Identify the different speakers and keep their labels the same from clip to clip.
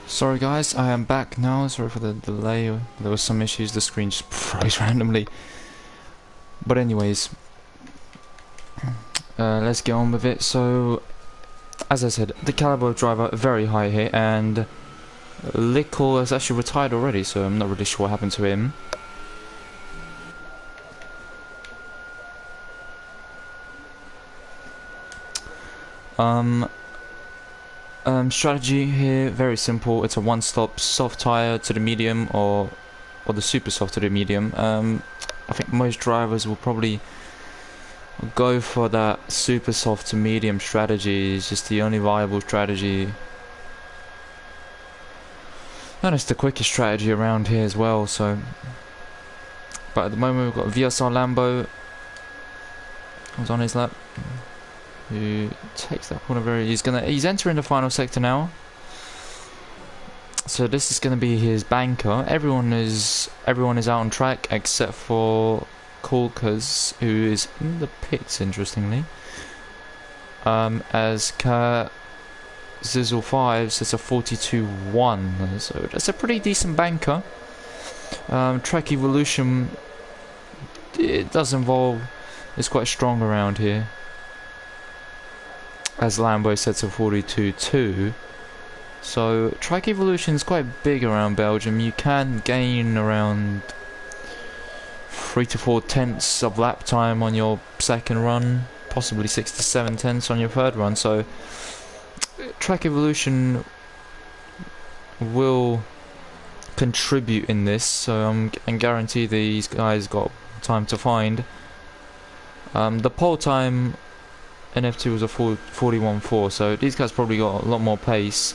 Speaker 1: Sorry guys, I am back now. Sorry for the delay. There was some issues. The screen just froze randomly. But anyways, let's get on with it. So, as I said, the caliber of driver very high here, and Lickle has actually retired already. So I'm not really sure what happened to him. Strategy here, very simple. It's a one-stop soft tire to the medium, or the super soft to the medium. I think most drivers will probably go for that super soft to medium strategy. It's just the only viable strategy, and it's the quickest strategy around here as well. So, but at the moment we've got VSR Lambo who's on his lap, who takes that corner he's entering the final sector now. So this is going to be his banker. Everyone is out on track except for Kulkas, who is in the pits, interestingly. As Zizzle 5 sets a 42.1, so that's a pretty decent banker. Track evolution, it does involve, it's quite strong around here, as Lambo sets a 42.2. So track evolution is quite big around Belgium. You can gain around 3 to 4 tenths of lap time on your second run, possibly 6 to 7 tenths on your third run. So track evolution will contribute in this. So and guarantee these guys got time to find. The pole time in F2 was a 41.4, so these guys probably got a lot more pace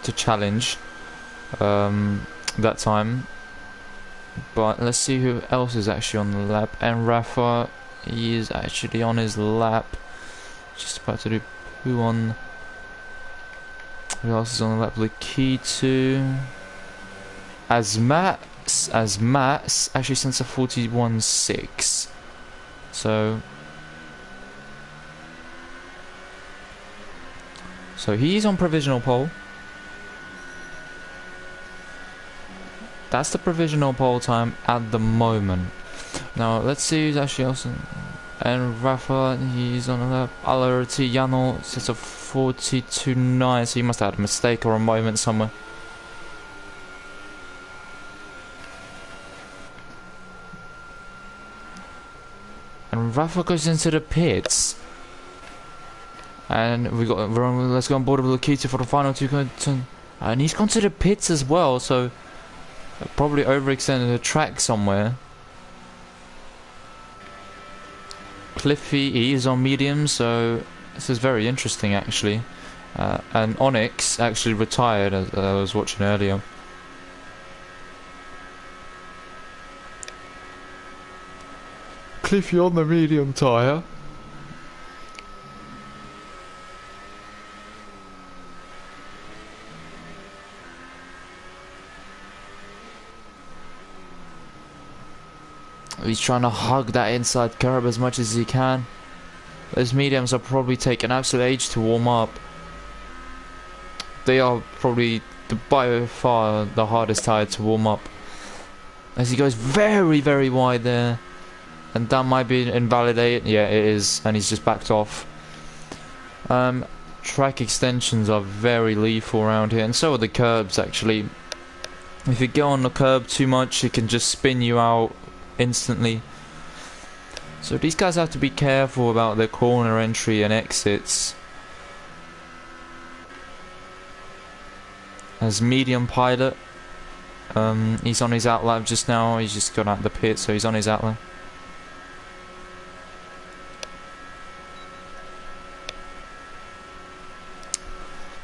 Speaker 1: to challenge that time. But let's see who else is actually on the lap. And Rafa, he is actually on his lap, just about to do poo on. Who else is on the lap? Lakitu. As Mats actually sends a 41.6. So he's on provisional pole. That's the provisional pole time at the moment. Now let's see who's actually else. And Rafa, he's on the lap. Alarati Yano sets a 42.9, so he must have had a mistake or a moment somewhere. And Rafa goes into the pits. And let's go on board with Lakita for the final two. And he's gone to the pits as well, so probably overextended the track somewhere. Cliffy, he is on medium, so this is very interesting actually. And Onyx actually retired, as I was watching earlier. Cliffy on the medium tyre. He's trying to hug that inside curb as much as he can. Those mediums are probably taking absolute age to warm up. They are probably by far the hardest tyre to warm up, as he goes very, very wide there. And that might be invalidated. Yeah, it is. And he's just backed off. Track extensions are very lethal around here. And so are the curbs, actually. If you go on the curb too much, it can just spin you out instantly. So these guys have to be careful about their corner entry and exits. As medium pilot, he's on his outlap just now. He's just gone out the pit, so he's on his outlap.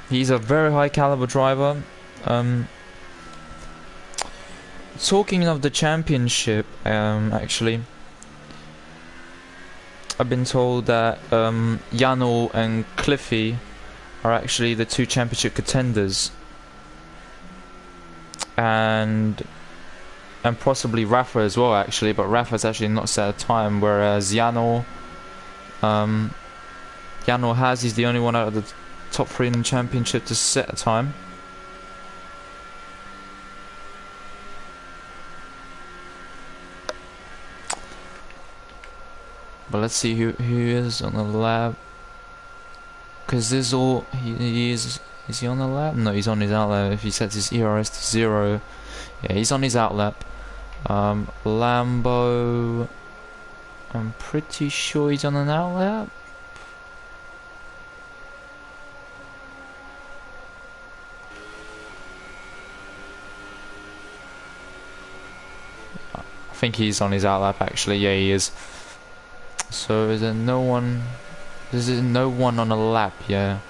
Speaker 1: He's a very high caliber driver. Talking of the championship, actually, I've been told that Yano and Cliffy are actually the two championship contenders, and possibly Rafa as well, actually. But Rafa's actually not set a time, whereas Yano has. He's the only one out of the top 3 in the championship to set a time. But let's see who is on the lap. Because this is all he is he on the lap? No, he's on his out lap. If he sets his ERS to 0, yeah, he's on his out lap. Lambo, I'm pretty sure he's on an out lap. I think he's on his out lap actually. Yeah, he is. So is there no one? There's no one on a lap, yeah.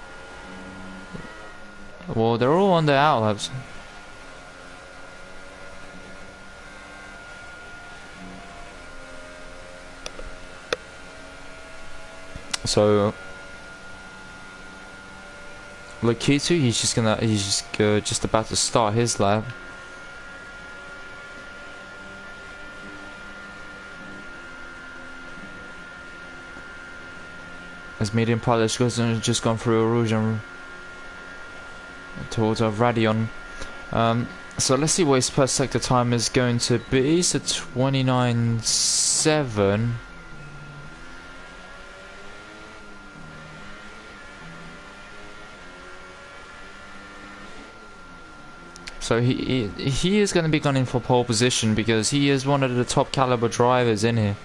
Speaker 1: Well, they're all on their out laps. So Lakitu, he's just about to start his lap. As medium pilot just gone through a rouge and towards a Radion. So let's see what his per sector time is going to be. So 29.7. So he is going to be gunning for pole position because he is one of the top caliber drivers in here.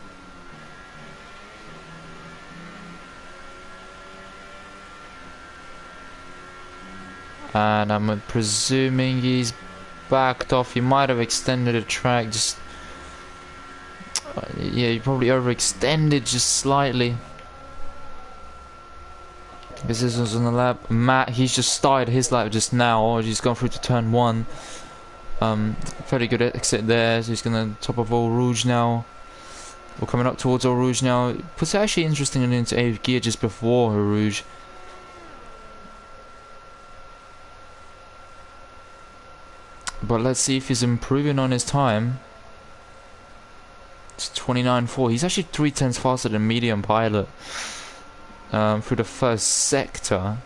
Speaker 1: And I'm presuming he's backed off. He might have extended the track just... yeah, he probably overextended just slightly. This is on the lap. Matt, he's just started his lap just now, or he's gone through to turn 1. Very good exit there. So he's gonna top of Eau Rouge now. We're coming up towards Eau Rouge now. Puts it actually interesting into 8th gear just before Eau Rouge. But let's see if he's improving on his time. It's 29.4. He's actually 3/10 faster than medium pilot. Through the first sector,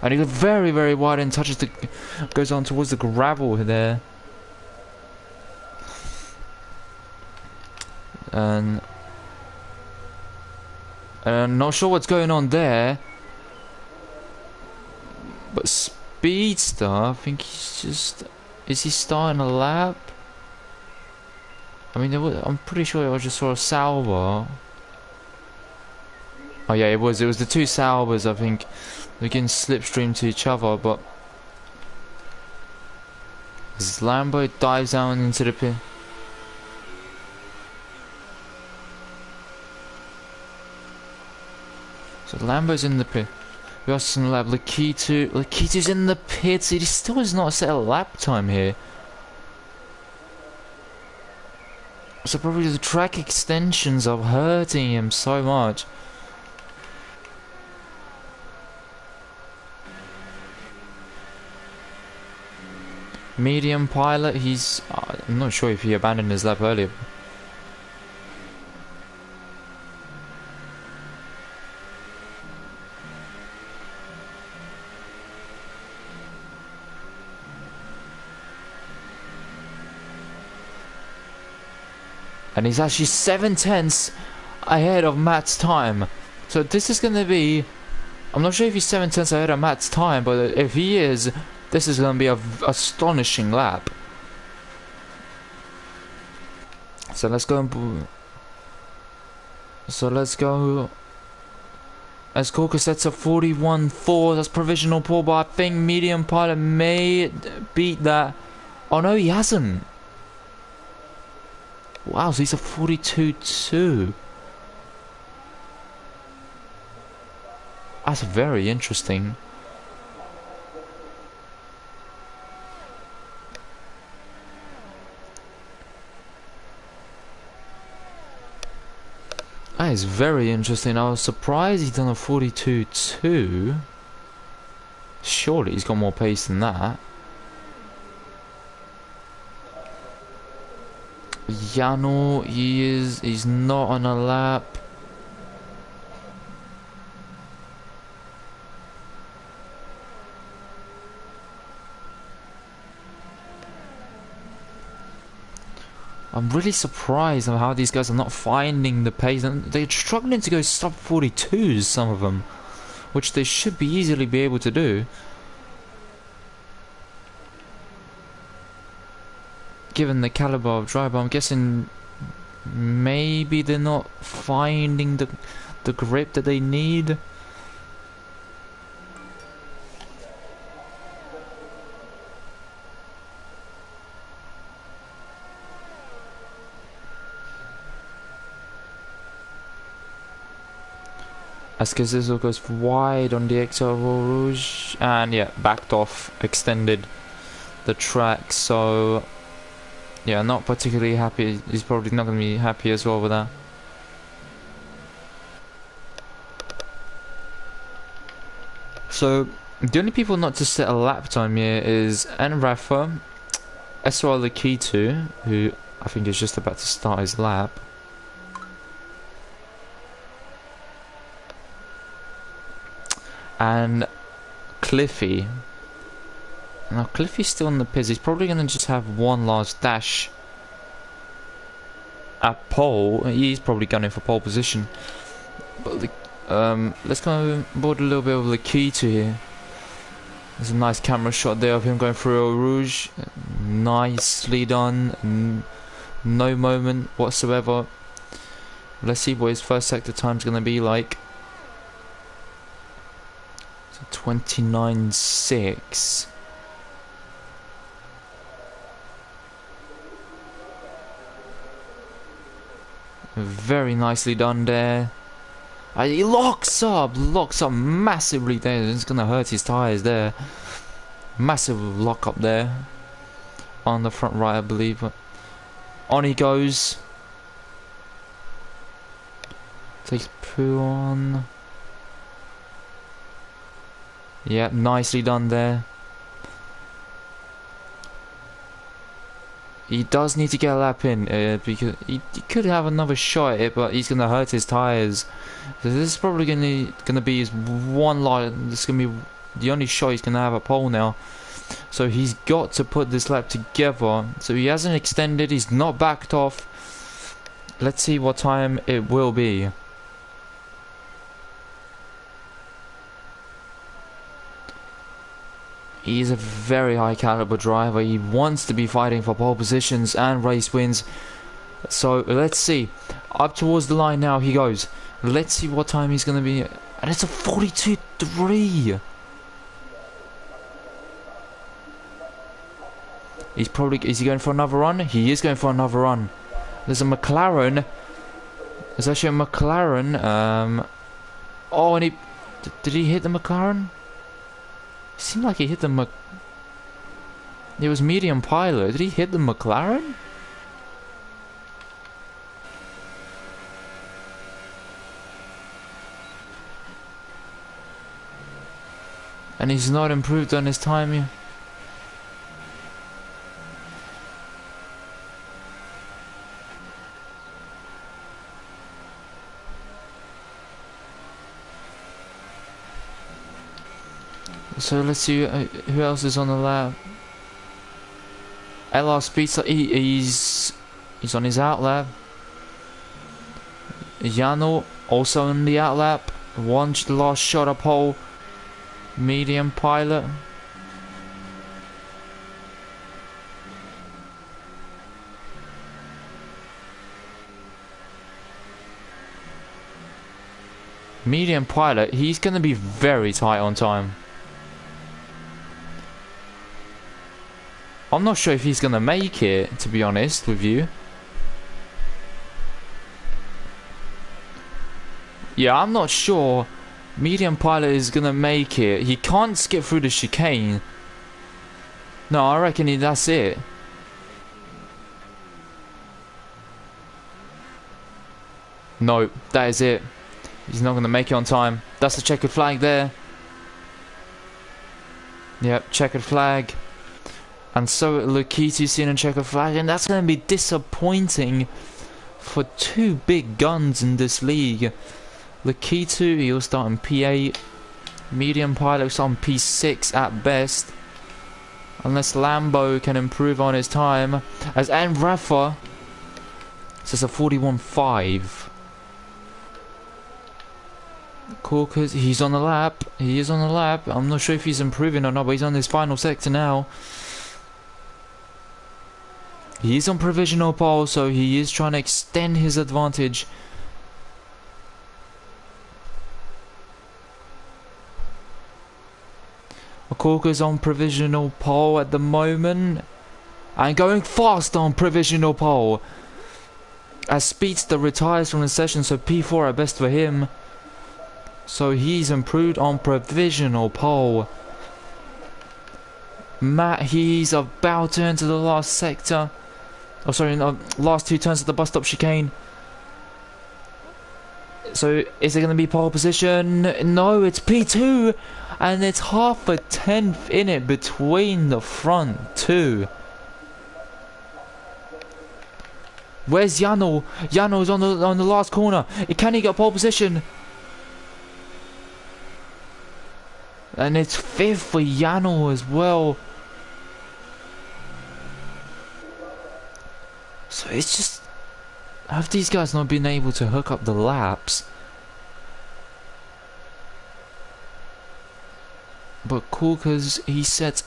Speaker 1: and he got very, very wide and touches the, goes on towards the gravel there, and not sure what's going on there, but Speedster, I think he's just, is he starting a lap? I mean, I'm pretty sure I just saw a Sauber. Oh yeah, it was the two Saubers, I think. They're getting slipstream to each other, but as Lambo dives down into the pit. So Lambo's in the pit. We got some lap. Lakitu's in the pits. He still has not set a lap time here. So probably the track extensions are hurting him so much. Medium pilot, he's... I'm not sure if he abandoned his lap earlier. And he's actually 7/10 ahead of Matt's time. So this is going to be... I'm not sure if he's 7/10 ahead of Matt's time, but if he is... this is going to be an astonishing lap. So let's go and... let's go... As Corker sets a 41.4, that's provisional pull, but I think medium pilot may beat that. Oh no, he hasn't. Wow, so he's a 42.2. That's very interesting. That is very interesting. I was surprised he's done a 42.2. Surely he's got more pace than that. Yano, he's not on a lap. I'm really surprised on how these guys are not finding the pace, and they're struggling to go sub 42s, some of them, which they should be easily be able to do. Given the caliber of driver, I'm guessing maybe they're not finding the grip that they need. As Cazizzo goes wide on the XL Rouge, and yeah, backed off, extended the track, so yeah, not particularly happy. He's probably not going to be happy as well with that. So the only people not to set a lap time here is Rafa, SRL Lakitu, who I think is just about to start his lap, and Cliffy. Now Cliffy's still on the pits. He's probably going to just have one last dash at pole. He's probably gunning for pole position. But let's go board a little bit of Lakitu here. There's a nice camera shot there of him going through Eau Rouge. Nicely done. No moment whatsoever. Let's see what his first sector time's going to be like. 29.6. Very nicely done there. He locks up massively there. It's gonna hurt his tyres there. Massive lock up there on the front right, I believe. But on he goes. Takes poo on. Yeah, nicely done there. He does need to get a lap in because he could have another shot at it, but he's gonna hurt his tyres. So this is probably gonna be his one lot. This is gonna be the only shot he's gonna have at pole now. So he's got to put this lap together. So he hasn't extended. He's not backed off. Let's see what time it will be. He's a very high caliber driver. He wants to be fighting for pole positions and race wins. So let's see. Up towards the line now he goes. Let's see what time he's going to be. And it's a 42.3. He's probably... Is he going for another run? He is going for another run. There's a McLaren. There's actually a McLaren. Oh, and he... Did he hit the McLaren? It seemed like he hit the It was medium pilot. Did he hit the McLaren? And he's not improved on his time yet. So let's see who else is on the lap. LR Speedster, he's on his out lap. Yano also in the out lap. One last shot at pole. Medium pilot. Medium pilot, he's going to be very tight on time. I'm not sure if he's going to make it, to be honest with you. Yeah, I'm not sure medium pilot is going to make it. He can't skip through the chicane. No, I reckon that's it. No, that is it. He's not going to make it on time. That's the checkered flag there. Yep, checkered flag. And so Lakitu's seen a checkered flag, and that's going to be disappointing for two big guns in this league. Lakitu, he'll start in P8. Medium pilot will start in P6 at best. Unless Lambo can improve on his time. As Rafa So it's a 41.5. Corkers, he's on the lap. He is on the lap. I'm not sure if he's improving or not, but he's on his final sector now. He is on provisional pole, so he is trying to extend his advantage. Corker's on provisional pole at the moment. And going fast on provisional pole. As Speedster retires from the session, so P4 at best for him. So he's improved on provisional pole. Matt, he's about to enter the last sector. Oh, sorry, no, last two turns of the bus stop chicane. So, is it going to be pole position? No, it's P2. And it's half a tenth in it between the front two. Where's Yano? Yano's on the last corner. Can he get pole position? And it's fifth for Yano as well. So it's just, have these guys not been able to hook up the laps? But Corkers, he sets.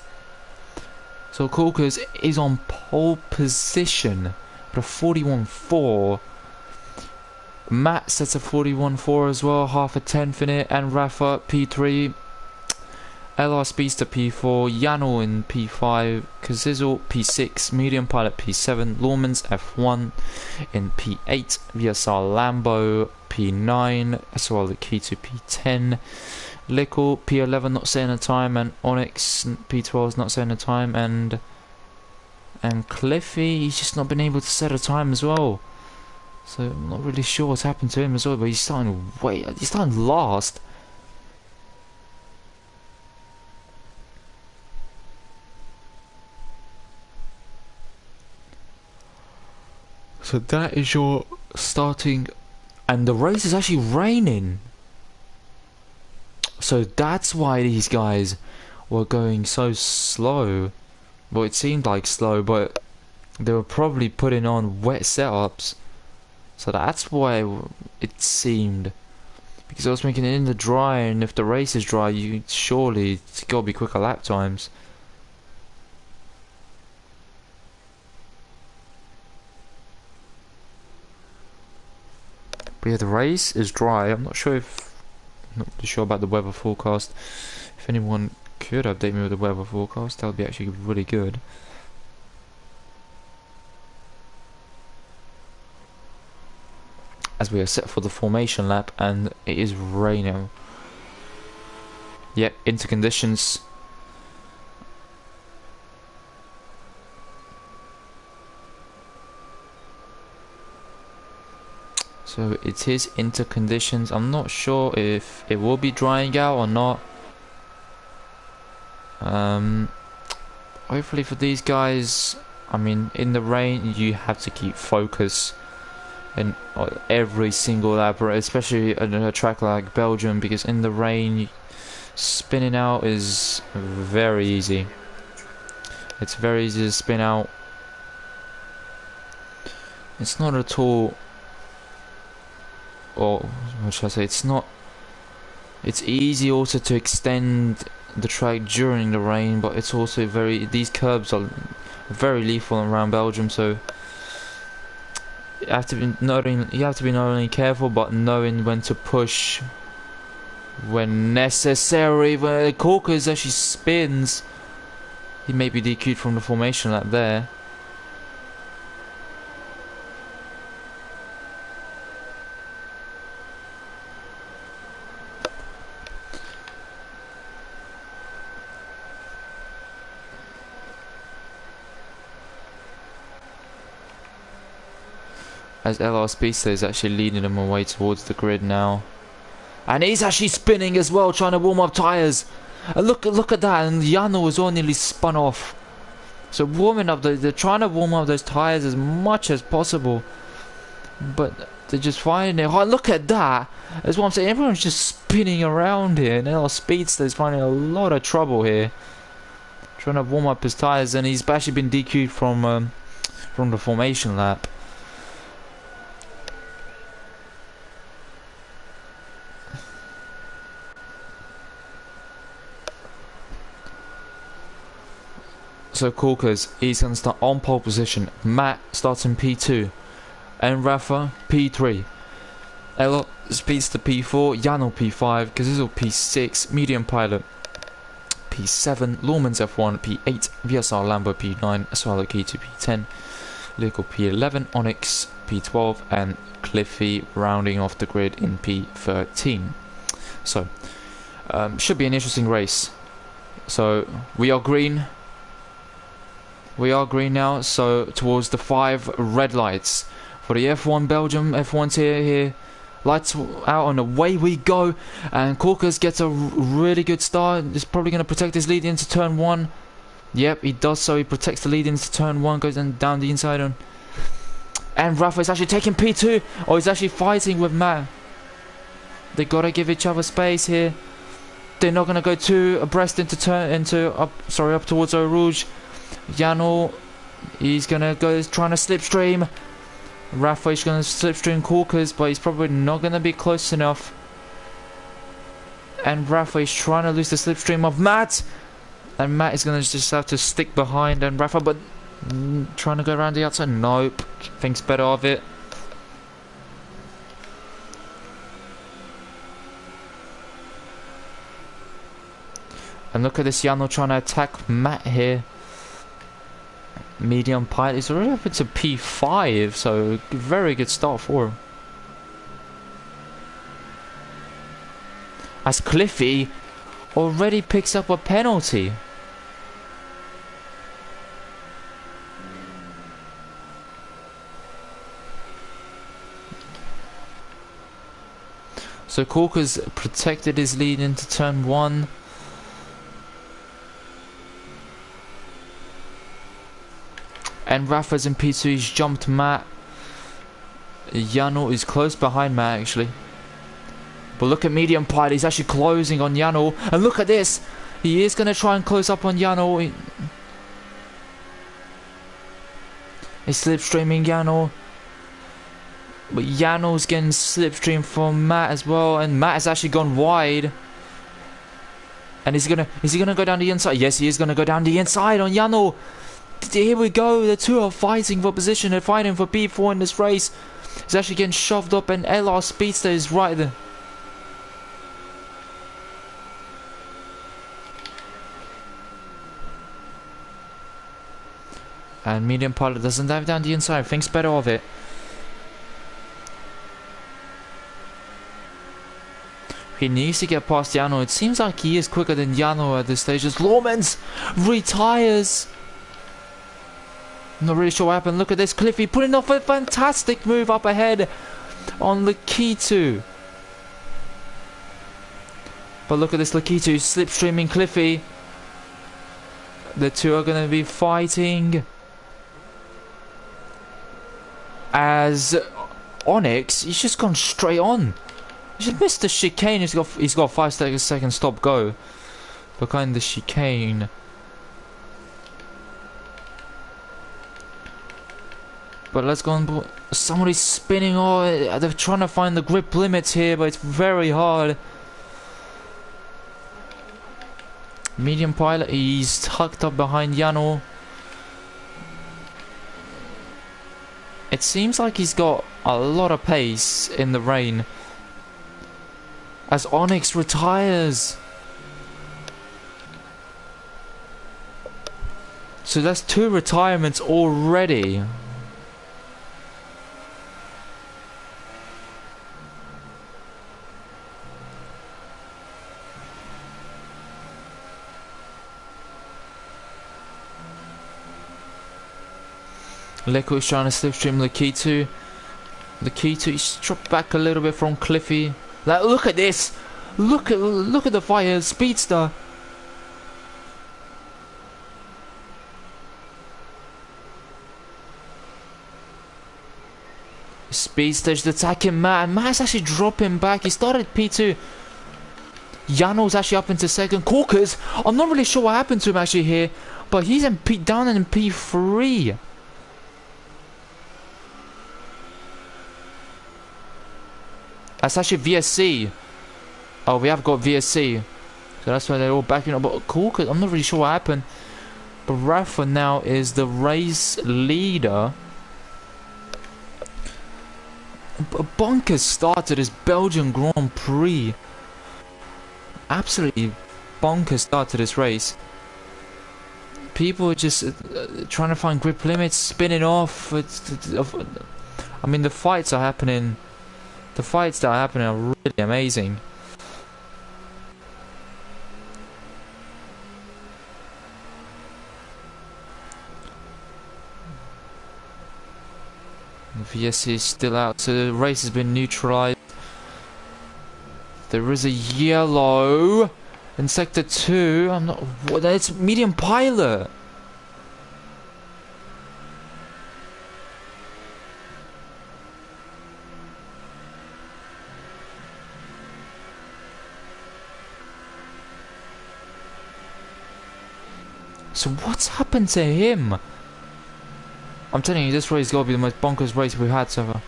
Speaker 1: So Corkers is on pole position at a 41.4. Matt sets a 41.4 as well, half a tenth in it, and Rafa P3. LR Speedster P4, Yano in P5, Kazizzle P6, Medium Pilot P7, Lawmans F1 in P8, VSR Lambo P9, as well the key to P10, Lickle P11 not saying a time, and Onyx P12 is not saying a time, and Cliffy, he's just not been able to set a time as well. So I'm not really sure what's happened to him as well, but he's starting last. So that is your starting, and the race is actually raining. So that's why these guys were going so slow. Well, it seemed like slow, but they were probably putting on wet setups. So that's why it seemed. Because I was thinking in the dry, and if the race is dry, you surely it's got to be quicker lap times. But yeah, the race is dry. I'm not really sure about the weather forecast. If anyone could update me with the weather forecast, that would be actually really good. As we are set for the formation lap, and it is raining. Yep, into conditions. So it is into conditions. I'm not sure if it will be drying out or not. Hopefully for these guys, I mean, in the rain you have to keep focus in every single lap, especially on a track like Belgium, because in the rain spinning out is very easy. It's very easy to spin out. It's not at all, or what should I say, it's easy also to extend the track during the rain, but it's also these curbs are very lethal around Belgium, so you have to be not only careful, but knowing when to push when necessary. When Corkers actually spins, he may be DQ'd from the formation lap there. As LR Speedster is actually leading him away towards the grid now. And he's actually spinning as well, trying to warm up tyres. And look at that, and Yano was all nearly spun off. So warming up, they're trying to warm up those tyres as much as possible. But they're just finding it. Oh, look at that. That's what I'm saying, everyone's just spinning around here. And LR Speedster is finding a lot of trouble here. Trying to warm up his tyres, and he's actually been DQ'd from the formation lap. So Corkers, he's going to start on pole position. Matt starts in P2. And Rafa, P3. Ella speeds to P4. Jano, P5. Gazizo, P6. Medium Pilot, P7. Lawman's F1, P8. VSR Lambo, P9. Swallow Key to P10. Lyrical, P11. Onyx, P12. And Cliffy rounding off the grid in P13. So, should be an interesting race. So, we are green. We are green now, so towards the 5 red lights for the F1 Belgium. F1's here. Lights out and away we go. And Corkers gets a really good start. He's probably going to protect his lead into turn 1. Yep, he does so. He protects the lead into turn 1, goes down the inside on. And Rafa is actually taking P2. Oh, he's actually fighting with Matt. They got to give each other space here. They're not going to go too abreast up towards Eau Rouge. Jano, he's gonna go trying to slipstream. Rafa is gonna slipstream Corkers, but he's probably not gonna be close enough. And Rafa is trying to lose the slipstream of Matt, and Matt is gonna just have to stick behind. And Rafa, but trying to go around the outside. Nope, thinks better of it. And look at this Jano trying to attack Matt here. Medium Pilot is already up into P5, so very good start for him. As Cliffy already picks up a penalty. So Corkers protected his lead into turn 1. And Rafa's in P2, he's jumped Matt. Jano is close behind Matt actually. But look at Medium Pilot, he's actually closing on Jano. And look at this, he is going to try and close up on Jano. He's slipstreaming Jano. But Jano's getting slipstream from Matt as well. And Matt has actually gone wide. And is he gonna go down the inside? Yes, he is going to go down the inside on Jano. Here we go, the two are fighting for position, they're fighting for P4 in this race. He's actually getting shoved up and LR Speedster is right there. And Medium Pilot doesn't dive down the inside, thinks better of it. He needs to get past Jano. It seems like he is quicker than Jano at this stage as Lawmans retires. Not really sure what happened. Look at this. Cliffy putting off a fantastic move up ahead on Lakitu. But look at this Lakitu slipstreaming Cliffy. The two are going to be fighting. As Onyx, he's just gone straight on. He just missed the chicane. He's got 5 seconds stop go behind the chicane. But let's go on. Somebody's spinning. Oh, they're trying to find the grip limits here, but it's very hard. Medium Pilot, he's tucked up behind Jano. It seems like he's got a lot of pace in the rain. As Onyx retires. So that's 2 retirements already. Leko is trying to slipstream Lakitu. Lakitu is dropped back a little bit from Cliffy. Like, look at this! Look at the fire Speedster. Speedster's attacking Matt, and Matt's actually dropping back. He started P2. Jano's actually up into second. Corkers, I'm not really sure what happened to him actually here, but he's down in P3. That's actually VSC. Oh, we have got VSC. So that's why they're all backing up. But Corkers, I'm not really sure what happened. But Rafa now is the race leader. Bonkers start to this Belgian Grand Prix. Absolutely bonkers start to this race. People are just trying to find grip limits, spinning off. I mean, the fights are happening. The fights that are happening are really amazing. The VSC is still out, so the race has been neutralized. There is a yellow in sector 2. I'm not. What? It's medium pilot. So what's happened to him? I'm telling you, this race has got to be the most bonkers race we've had so far.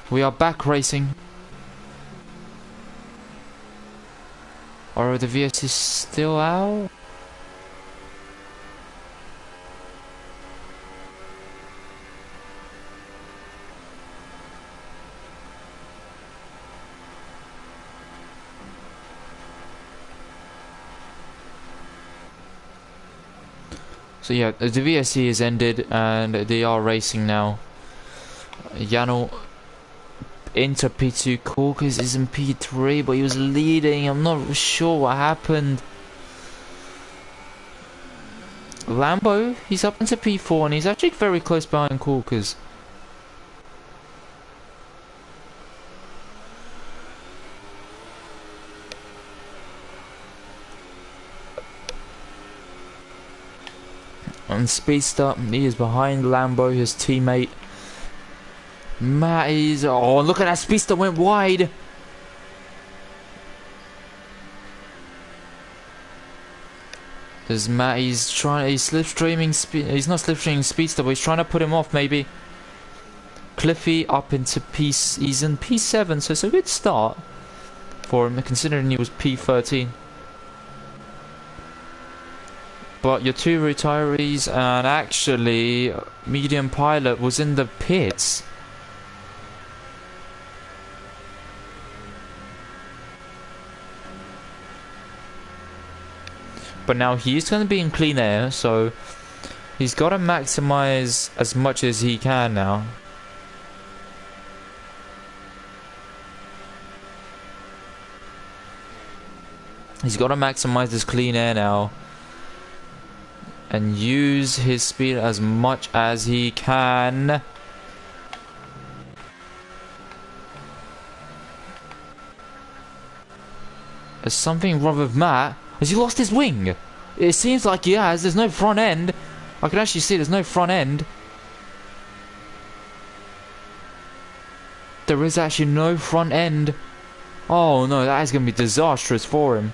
Speaker 1: We are back racing. Or the VS is still out? So yeah, the VSC is ended and they are racing now. Janno into P2, Corkers is in P3, but he was leading. I'm not sure what happened. Lambo, he's up into P4 and he's actually very close behind Corkers. And Speedster, he is behind Lambo, his teammate. Matty's, oh look at that, Speedster went wide. There's Matty's trying, he's slipstreaming, he's not slipstreaming Speedster, but he's trying to put him off maybe. Cliffy up into he's in P7, so it's a good start for him considering he was P13. But your two retirees, and actually medium pilot was in the pits. But now he's going to be in clean air, so he's got to maximize as much as he can now. He's got to maximize his clean air now and use his speed as much as he can. There's something wrong with Matt. Has he lost his wing? It seems like he has. There's no front end. I can actually see there's no front end. There is actually no front end. Oh no, that is going to be disastrous for him.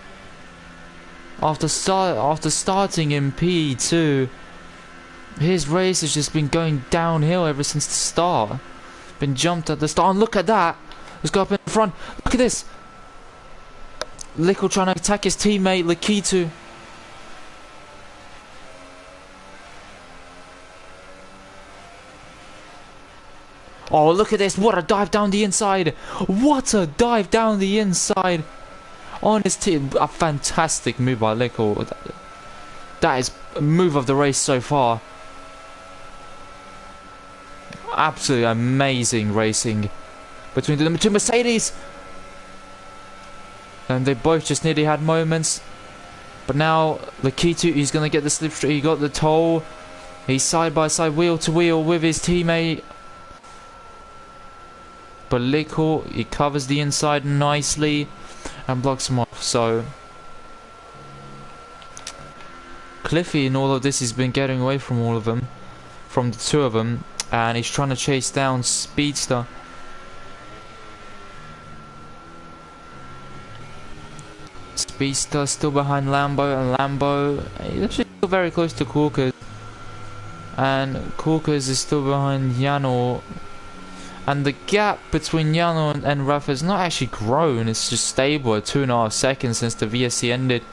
Speaker 1: After starting in P2, his race has just been going downhill ever since the start. Been jumped at the start. And look at that! Let's go up in front. Look at this! Lickle trying to attack his teammate Lakitu. Oh, look at this! What a dive down the inside! What a dive down the inside! On his team, a fantastic move by Lickle. That is a move of the race so far. Absolutely amazing racing between the two Mercedes. And they both just nearly had moments. But now Lakitu, he's going to get the slipstream. He got the toll. He's side by side, wheel to wheel with his teammate. But Lickle, he covers the inside nicely and blocks him off. So Cliffy in all of this has been getting away from all of them, from the two of them, and he's trying to chase down Speedster. Speedster still behind Lambo, and Lambo he's actually still very close to Corkers, and Corkers is still behind Janno. And the gap between Janno and Rafa has not actually grown, it's just stable at 2.5 seconds since the VSC ended.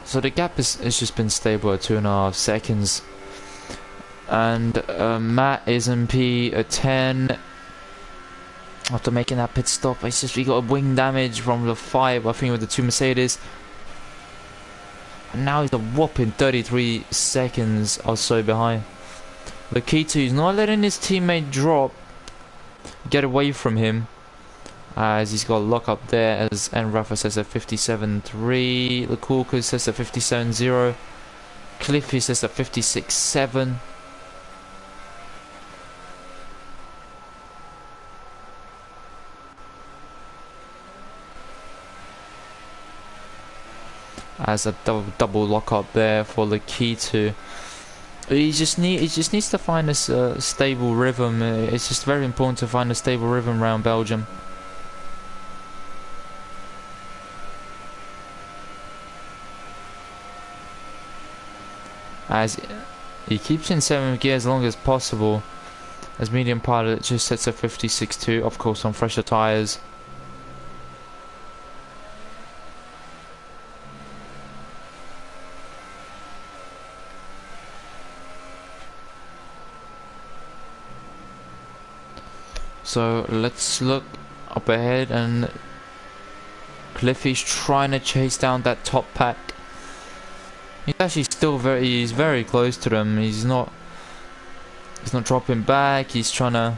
Speaker 1: So the gap has just been stable at 2.5 seconds. And Matt is in P at 10. After making that pit stop, it's just we got a wing damage from the 5, I think, with the 2 Mercedes. And now he's a whopping 33 seconds or so behind. The key to is not letting his teammate drop, get away from him, as he's got a lock up there, as and Rafa says at 57.3, Lukulka says at 57.0, Cliffy says at 56.7. As a double lock up there for the key to. He just needs to find a stable rhythm. It's just very important to find a stable rhythm around Belgium. As he keeps in 7th gear as long as possible. As medium pilot just sets at 56.2, of course on fresher tyres. So let's look up ahead, and Cliffy's trying to chase down that top pack. He's actually still very close to them. He's not dropping back. He's trying to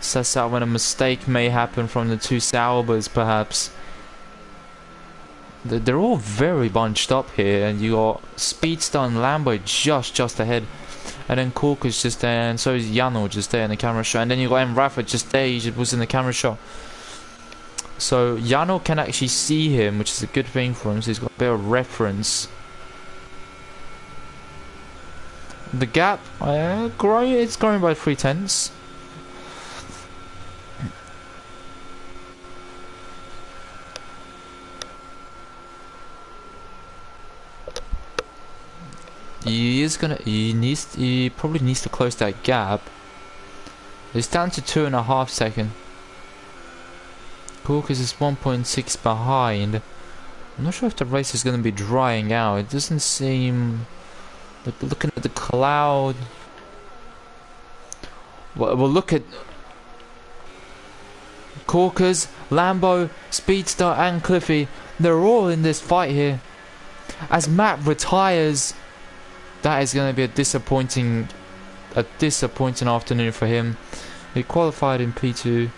Speaker 1: suss out when a mistake may happen from the 2 Saubers, perhaps. They're all very bunched up here, and you got Speedster and Lambo just ahead. And then Korka's just there, and so is Jano just there in the camera shot. And then you got M. Rafa just there, he just was in the camera shot. So Jano can actually see him, which is a good thing for him, so he's got a bit of reference. The gap, it's growing by 0.3. He probably needs to close that gap. It's down to 2.5 seconds. Cool, because it's 1.6 behind. I'm not sure if the race is going to be drying out. It doesn't seem. Looking at the cloud. Well, look at Corkers, Lambo, Speedster, and Cliffy. They're all in this fight here. As Matt retires. That is going to be a disappointing afternoon for him. He qualified in P2.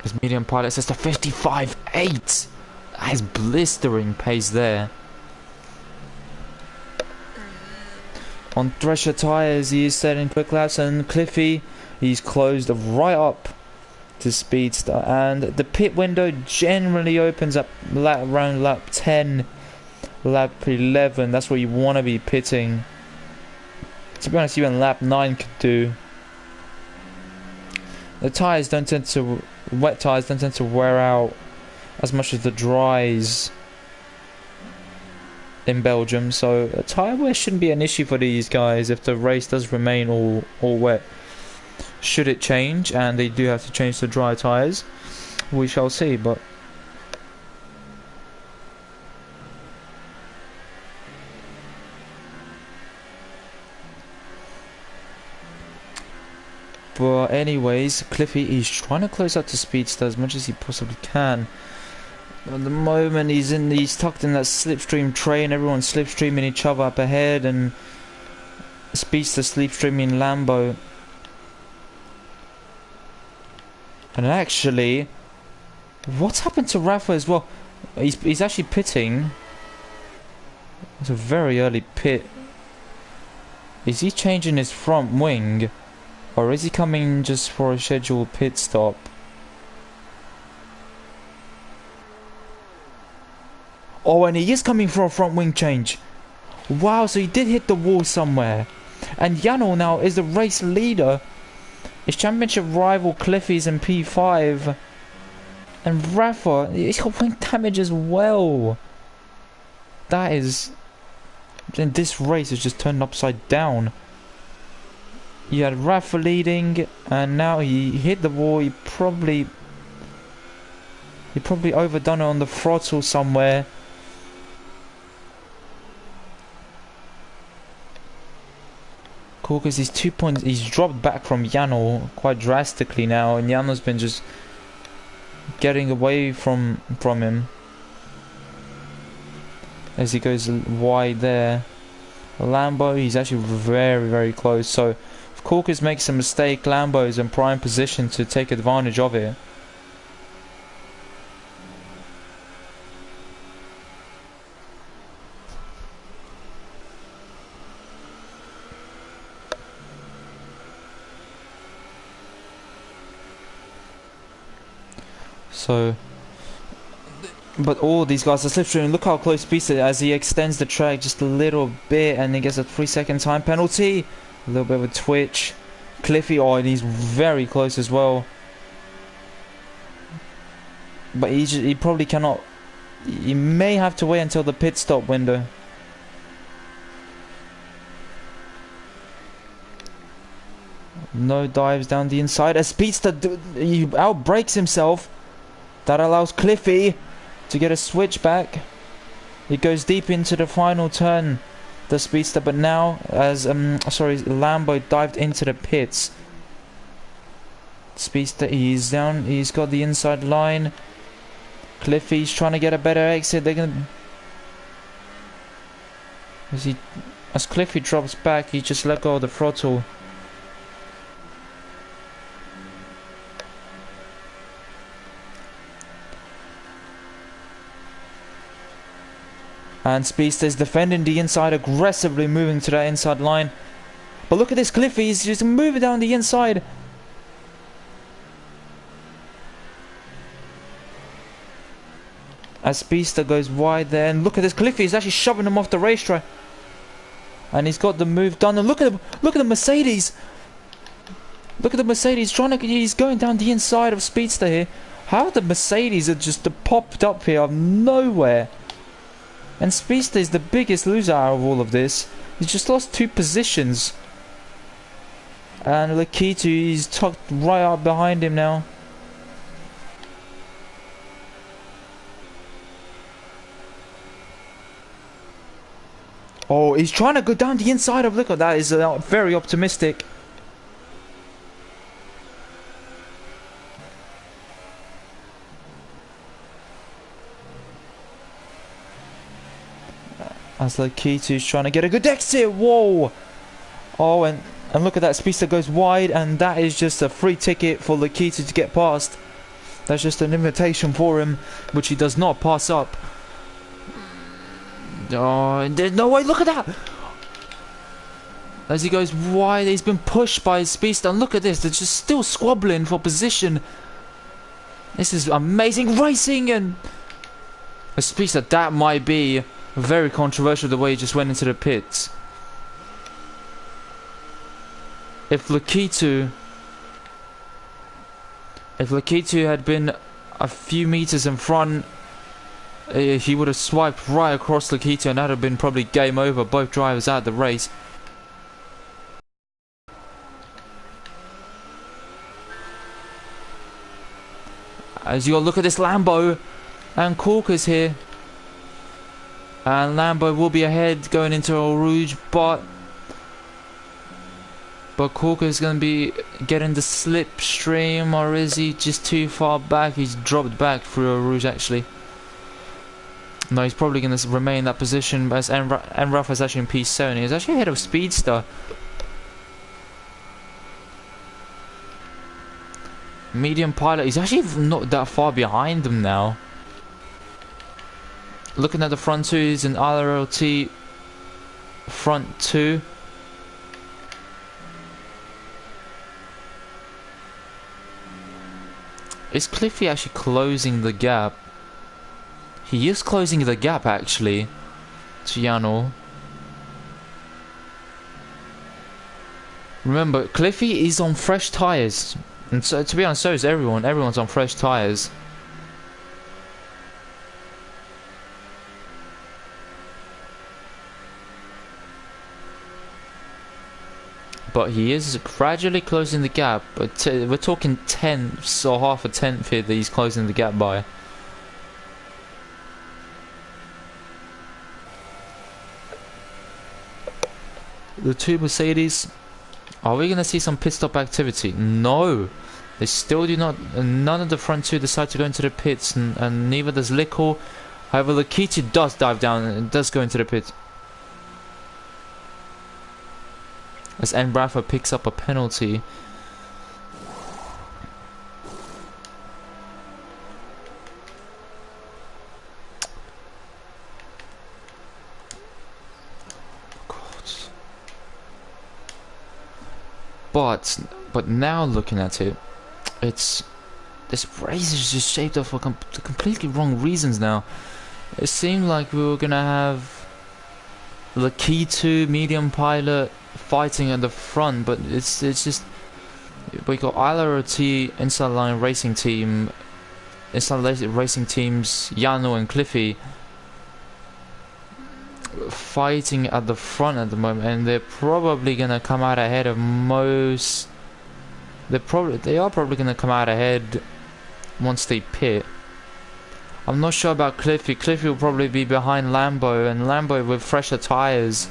Speaker 1: His medium pilot says to 55.8. That is blistering pace there. On Thresher tyres, he is setting quick laps, and Cliffy, he's closed right up to Speedster, and the pit window generally opens up around lap 10, lap 11. That's where you want to be pitting. To be honest, even lap 9 could do. The tyres don't tend to, wet tyres don't tend to wear out as much as the dries in Belgium, so tyre wear shouldn't be an issue for these guys if the race does remain all wet. Should it change, and they do have to change to dry tyres, we shall see. But anyways, Cliffy is trying to close out to Speedster as much as he possibly can. At the moment, he's tucked in that slipstream train. Everyone's slipstreaming each other up ahead, and Speedster slipstreaming Lambo. And actually, what's happened to Rafa as well? He's actually pitting. It's a very early pit. Is he changing his front wing, or is he coming just for a scheduled pit stop? Oh, and he is coming for a front wing change. Wow, so he did hit the wall somewhere. And Jano now is the race leader. His championship rival Cliffy's in P5. And Rafa, he's got wing damage as well. That is... And this race is just turned upside down. You had Rafa leading, and now he hit the wall. He probably overdone it on the throttle somewhere. Cool, because he's 2 points. He's dropped back from Janel quite drastically now, and Janel's been just getting away from him as he goes wide there. Lambo, he's actually very, very close. So if Corkers makes a mistake, Lambo is in prime position to take advantage of it. So, but all these guys are slipstreaming. Look how close Speedster as he extends the track just a little bit, and he gets a 3-second time penalty. A little bit of a twitch. Cliffy, oh, and he's very close as well. But he probably cannot. He may have to wait until the pit stop window. No dives down the inside. As Speedster he outbrakes himself. That allows Cliffy to get a switch back. It goes deep into the final turn, the Speedster, but now as Lambo dived into the pits. Speedster, he's down, he's got the inside line. Cliffy's trying to get a better exit. They're gonna as Cliffy drops back, he just let go of the throttle. And Speedster is defending the inside, aggressively moving to that inside line. But look at this, Cliffy, he's just moving down the inside. As Speedster goes wide there, and look at this, Cliffy is actually shoving him off the racetrack. And he's got the move done, and look at the Mercedes. Look at the Mercedes, he's going down the inside of Speedster here. How the Mercedes are just popped up here out of nowhere. And Speedster is the biggest loser out of all of this. He's just lost 2 positions. And Lakitu, he's tucked right up behind him now. Oh, he's trying to go down the inside of... Look at that, is very optimistic. As Lakitu's trying to get a good exit. Whoa! Oh, and look at that. Speedster goes wide, and that is just a free ticket for Lakitu to get past. That's just an invitation for him, which he does not pass up. Oh, there's no way. Look at that! As he goes wide, he's been pushed by Speedster. And look at this. They're just still squabbling for position. This is amazing racing, and Speedster, that might be very controversial the way he just went into the pits. If Lakitu had been a few meters in front, he would have swiped right across Lakitu, and that would have been probably game over. Both drivers out of the race. As you all look at this Lambo, and Corker's here. And Lambo will be ahead going into Eau Rouge, but Corker is going to be getting the slipstream, or is he just too far back? He's dropped back through Eau Rouge actually. No, he's probably going to remain in that position, as Rafa is actually in P7. He's actually ahead of Speedster. Medium pilot, he's actually not that far behind them now. Looking at the front 2, he's an RLT front 2. Is Cliffy actually closing the gap? He is closing the gap actually to Janel. Remember, Cliffy is on fresh tyres, and so, to be honest, so is everyone. Everyone's on fresh tyres. but he is gradually closing the gap. But we're talking tenths or half a tenth here that he's closing the gap by. The two Mercedes, are we going to see some pit stop activity? No, they still do not. None of the front two decide to go into the pits, and neither does Lickle. However, Lakiti does dive down and does go into the pit. As Rafa picks up a penalty. But now looking at it, this race is just shaped up for completely wrong reasons now. It seemed like we were gonna have Lakitu, medium pilot, fighting at the front, but it's just we got ILRT inside line racing team, inside racing teams, Yano and Cliffy fighting at the front at the moment, and they're probably gonna come out ahead of most. They are probably gonna come out ahead once they pit. I'm not sure about Cliffy. Cliffy will probably be behind Lambo, and Lambo with fresher tires.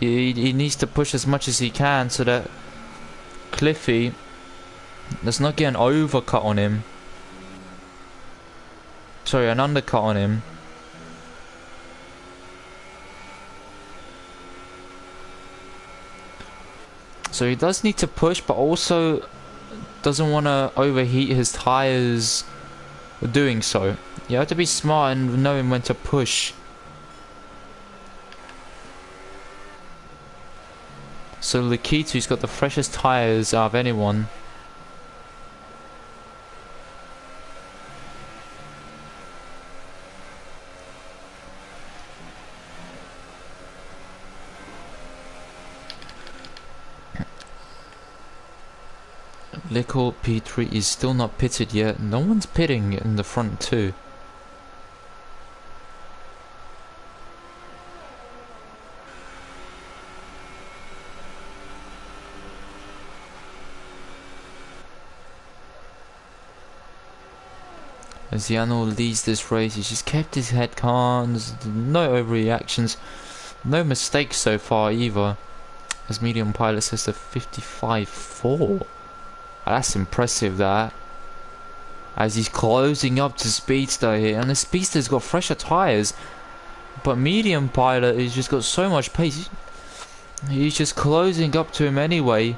Speaker 1: He needs to push as much as he can so that Cliffy does not get an overcut on him. Sorry, an undercut on him. So he does need to push, but also doesn't want to overheat his tires doing so. You have to be smart and knowing when to push. So Lakitu's got the freshest tires out of anyone. Lickle P3 is still not pitted yet. No one's pitting in the front too. As Yano leads this race, he's just kept his head calm. There's no overreactions, no mistakes so far either. As medium pilot says to 55.4. That's impressive, that. As he's closing up to Speedster here, and the Speedster's got fresher tires, but medium pilot has just got so much pace. He's just closing up to him anyway.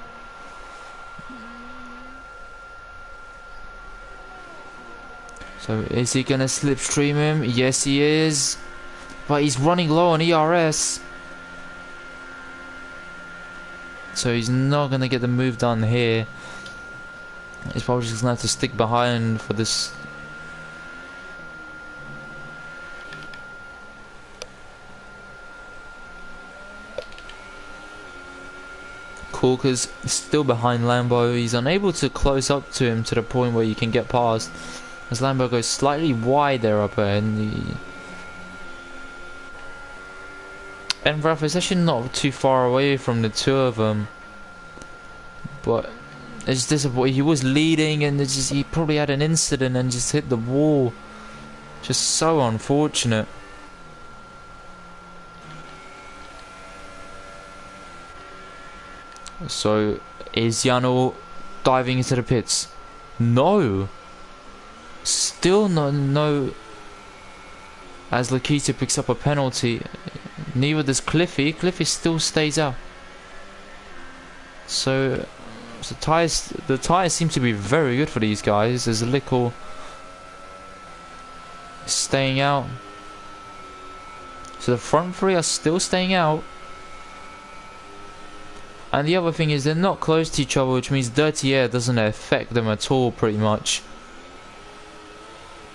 Speaker 1: So is he gonna slipstream him? Yes, he is. But he's running low on ERS, so he's not gonna get the move done here. He's probably just gonna have to stick behind for this. Corker's still behind Lambo. He's unable to close up to him to the point where you can get past. As Lambo goes slightly wide there up ahead. And Rafa is actually not too far away from the two of them. But it's disappointing. He was leading, and he probably had an incident and just hit the wall. Just so unfortunate. So is Yano diving into the pits? No. Still no. As Lakita picks up a penalty, neither does Cliffy. Cliffy still stays out. So the tires seem to be very good for these guys. There's a little staying out. So the front three are still staying out. And the other thing is they're not close to each other, which means dirty air doesn't affect them at all, pretty much.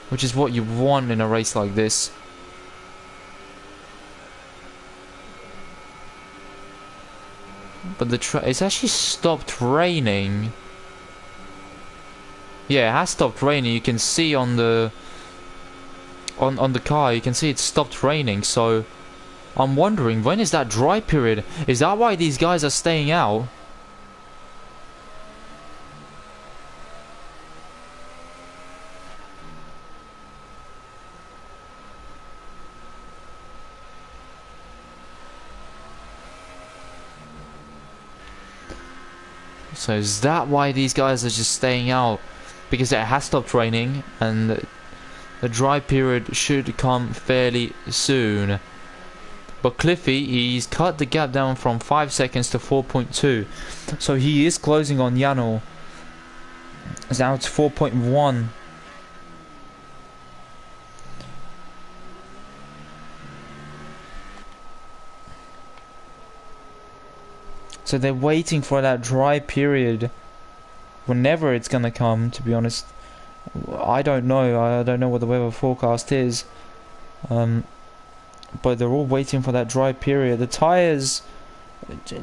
Speaker 1: Which is what you want in a race like this. But it's actually stopped raining. Yeah, it has stopped raining. You can see on the car, you can see it stopped raining. So I'm wondering, when is that dry period? Is that why these guys are staying out? So is that why these guys are just staying out? Because it has stopped raining and the dry period should come fairly soon. But Cliffy, he's cut the gap down from 5 seconds to 4.2. So he is closing on Yano. It's now to 4.1. So they're waiting for that dry period. Whenever it's gonna come, to be honest. I don't know. I don't know what the weather forecast is. But they're all waiting for that dry period. The tyres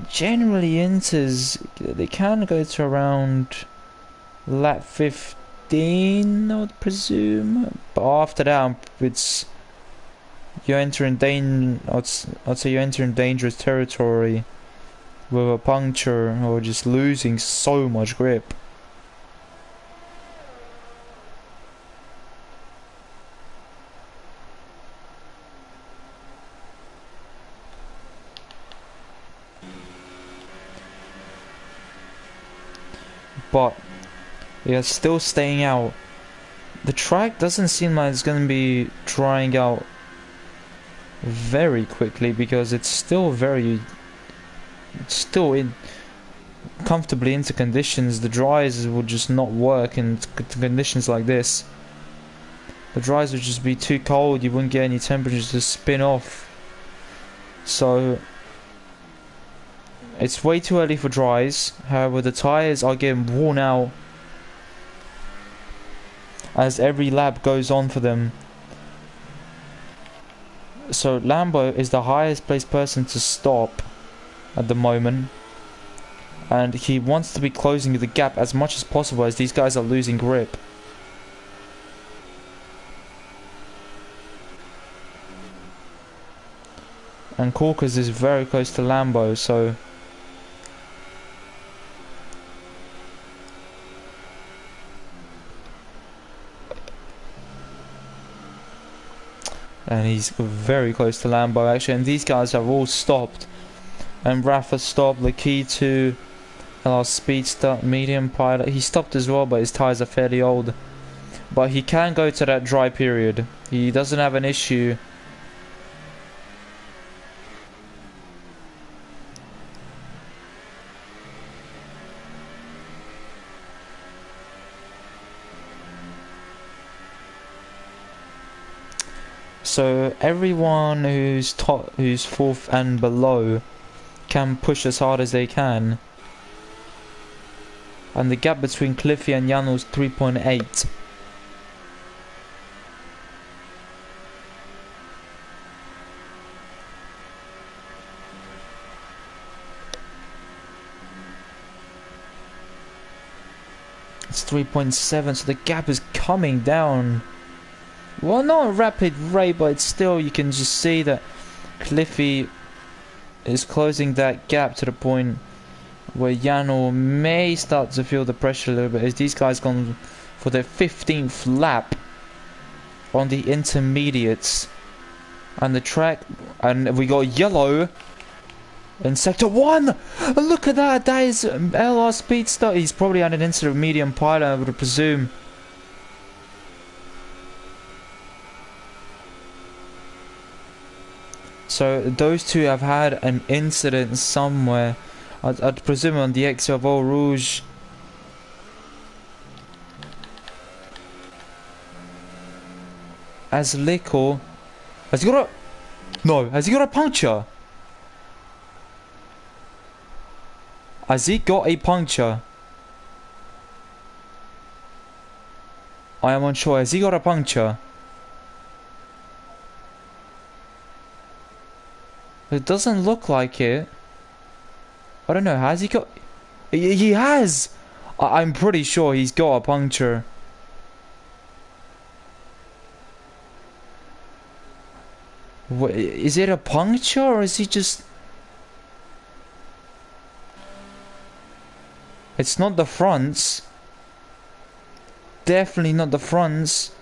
Speaker 1: generally enters, they can go to around lap 15, I would presume. But after that, it's you're entering I'd say you're entering dangerous territory with a puncture or just losing so much grip. But yeah, still staying out. The track doesn't seem like it's going to be drying out very quickly because it's still comfortably into conditions. The dries would just not work in conditions like this. The dries would just be too cold. You wouldn't get any temperatures to spin off. So it's way too early for dries. However, the tyres are getting worn out as every lap goes on for them. So Lambo is the highest placed person to stop at the moment, and he wants to be closing the gap as much as possible as these guys are losing grip. And Corkers is very close to Lambo, so and he's very close to Lambo actually, and these guys have all stopped. And Rafa stopped, Lakitu, our Speedster, Medium Pilot, he stopped as well, but his tyres are fairly old. But he can go to that dry period. He doesn't have an issue. So everyone who's fourth and below can push as hard as they can. And the gap between Cliffy and Yano is 3.8. It's 3.7, so the gap is coming down. Well, not a rapid rate, but it's still, you can just see that Cliffy is closing that gap to the point where Yano may start to feel the pressure a little bit as these guys gone for their 15th lap on the intermediates. And the track, and we got yellow in sector 1! And look at that, that is LR Speedster. He's probably had an incident with Medium Pilot, I would presume. So those two have had an incident somewhere. I'd presume on the exit of Eau Rouge. As Lico, has he got a? No, has he got a puncture? Has he got a puncture? I am unsure. Has he got a puncture? It doesn't look like it. I don't know, has he got... He has! I'm pretty sure he's got a puncture. What, is it a puncture or is he just... It's not the fronts. Definitely not the fronts.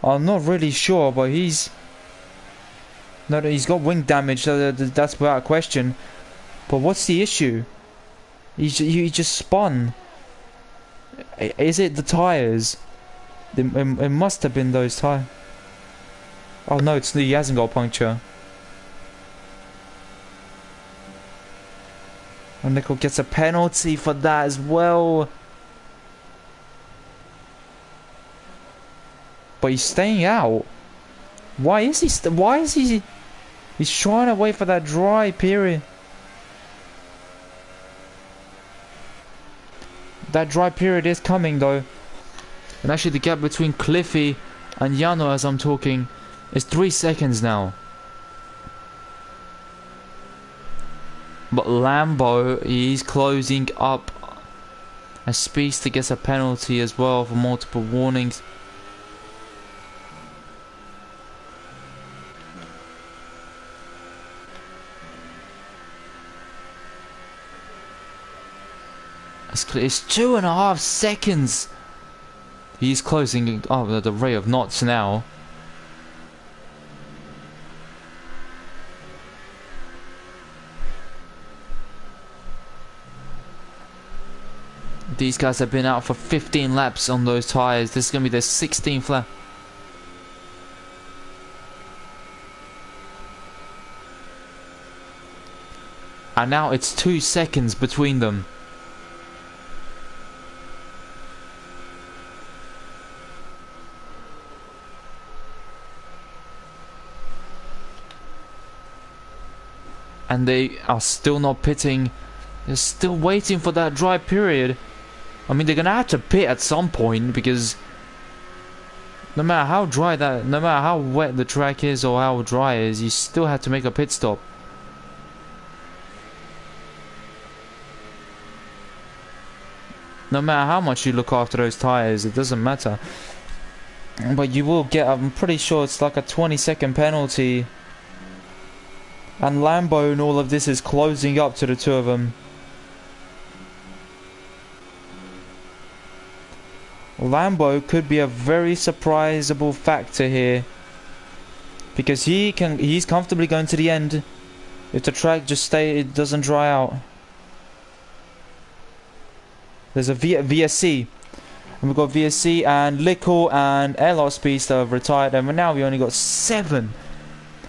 Speaker 1: I'm not really sure, but he's... No, he's got wing damage, so that's without question. But what's the issue? He just spun. Is it the tyres? It must have been those tyres. Oh no, he hasn't got a puncture. And Nickel gets a penalty for that as well. But he's staying out. Why is he? Why is he? He's trying to wait for that dry period. That dry period is coming though. And actually the gap between Cliffy and Yano as I'm talking is 3 seconds now. But Lambo, he's closing up. And Speedster gets a penalty as well for multiple warnings. It's 2.5 seconds. He's closing up the rate of knots now. These guys have been out for 15 laps on those tyres. This is going to be their 16th lap. And now it's 2 seconds between them. And they are still not pitting. They're still waiting for that dry period. I mean, they're gonna have to pit at some point because no matter how dry that, no matter how wet the track is or how dry it is, you still have to make a pit stop. No matter how much you look after those tires, it doesn't matter. But you will get, I'm pretty sure it's like a 20-second penalty. And Lambo and all of this is closing up to the two of them. Lambo could be a very surprisable factor here. Because he's comfortably going to the end. If the track just it doesn't dry out. There's a VSC. And we've got VSC and Lickle and ERL Speedster have retired. And now we only got 7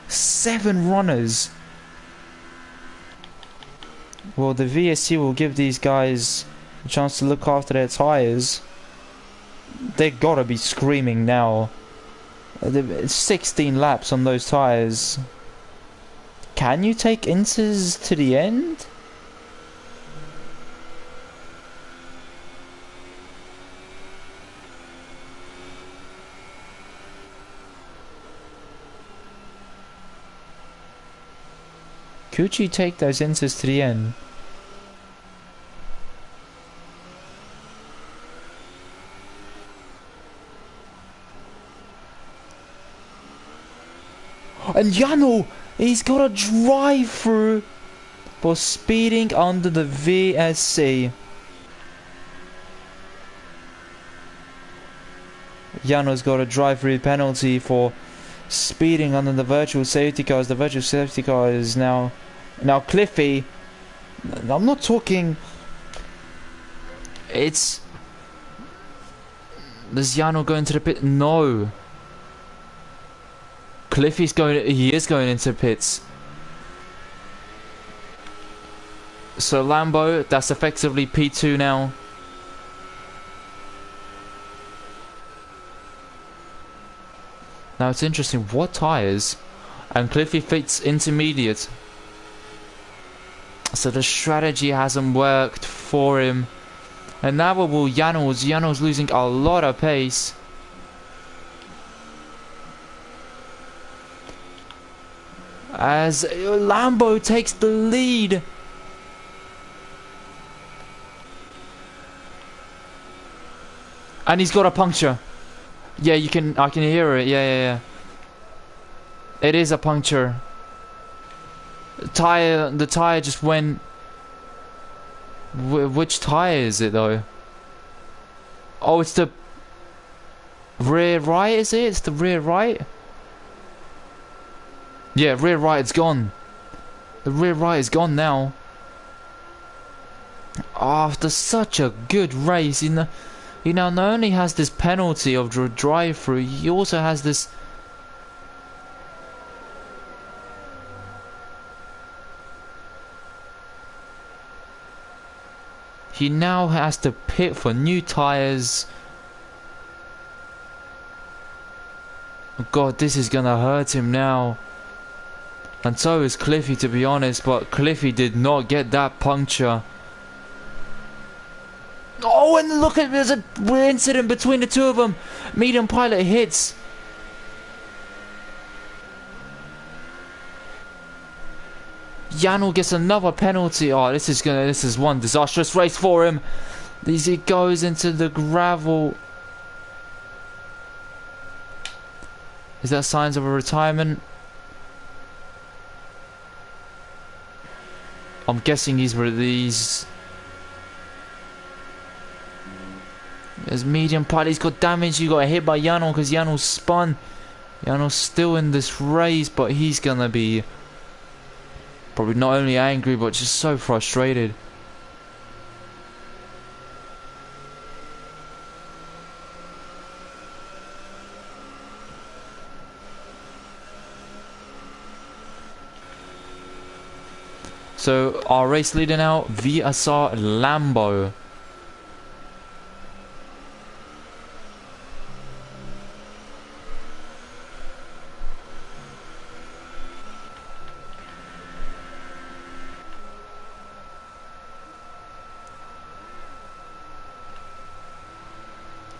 Speaker 1: runners. Well, the VSC will give these guys a chance to look after their tyres. They gotta be screaming now. 16 laps on those tyres. Can you take inters to the end? Could you take those inters to the end? And Yano, he's got a drive through for speeding under the VSC. Yano's got a drive through penalty for speeding under the virtual safety cars. The virtual safety car is now Cliffy. I'm not talking. Does Yano go into the pit? No. Cliffy's going. He is going into pits. So Lambo, that's effectively P2 now. Now it's interesting. What tyres? And Cliffy fits intermediate. So the strategy hasn't worked for him. And now will Yano's losing a lot of pace. As Lambo takes the lead. And he's got a puncture. Yeah, I can hear it. Yeah. It is a puncture. The tire just went. Which tire is it though? Oh, it's the rear right, is it? It's the rear right? Yeah, rear right, it's gone. The rear right is gone now. After such a good race, he now not only has this penalty of drive-through, he also has this. He now has to pit for new tyres. Oh God, this is gonna hurt him now. And so is Cliffy, to be honest, but Cliffy did not get that puncture. Oh, and look at, there's an incident between the two of them. Medium pilot hits. Janel gets another penalty. Oh, this is one disastrous race for him. As he goes into the gravel. Is that signs of a retirement? I'm guessing he's these. There's medium pilot. He's got damage. He got hit by Janel because Janel spun. Janel's still in this race, but he's gonna be probably not only angry but just so frustrated. So our race leader now, VSR Lambo.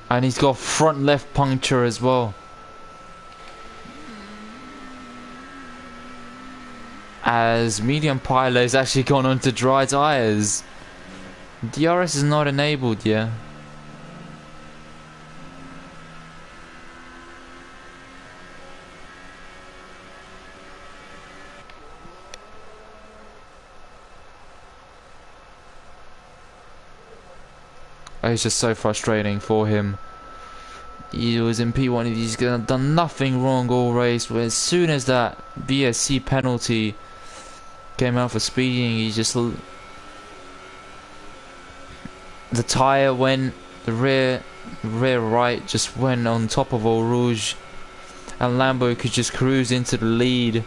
Speaker 1: And he's got front left puncture as well. As medium pilot has actually gone on to dry tyres. DRS is not enabled yet. It's just so frustrating for him. He was in P1, he's done nothing wrong all race, but as soon as that VSC penalty came out for speeding, he just... The tyre went, the rear right just went on top of Eau Rouge, and Lambo could just cruise into the lead.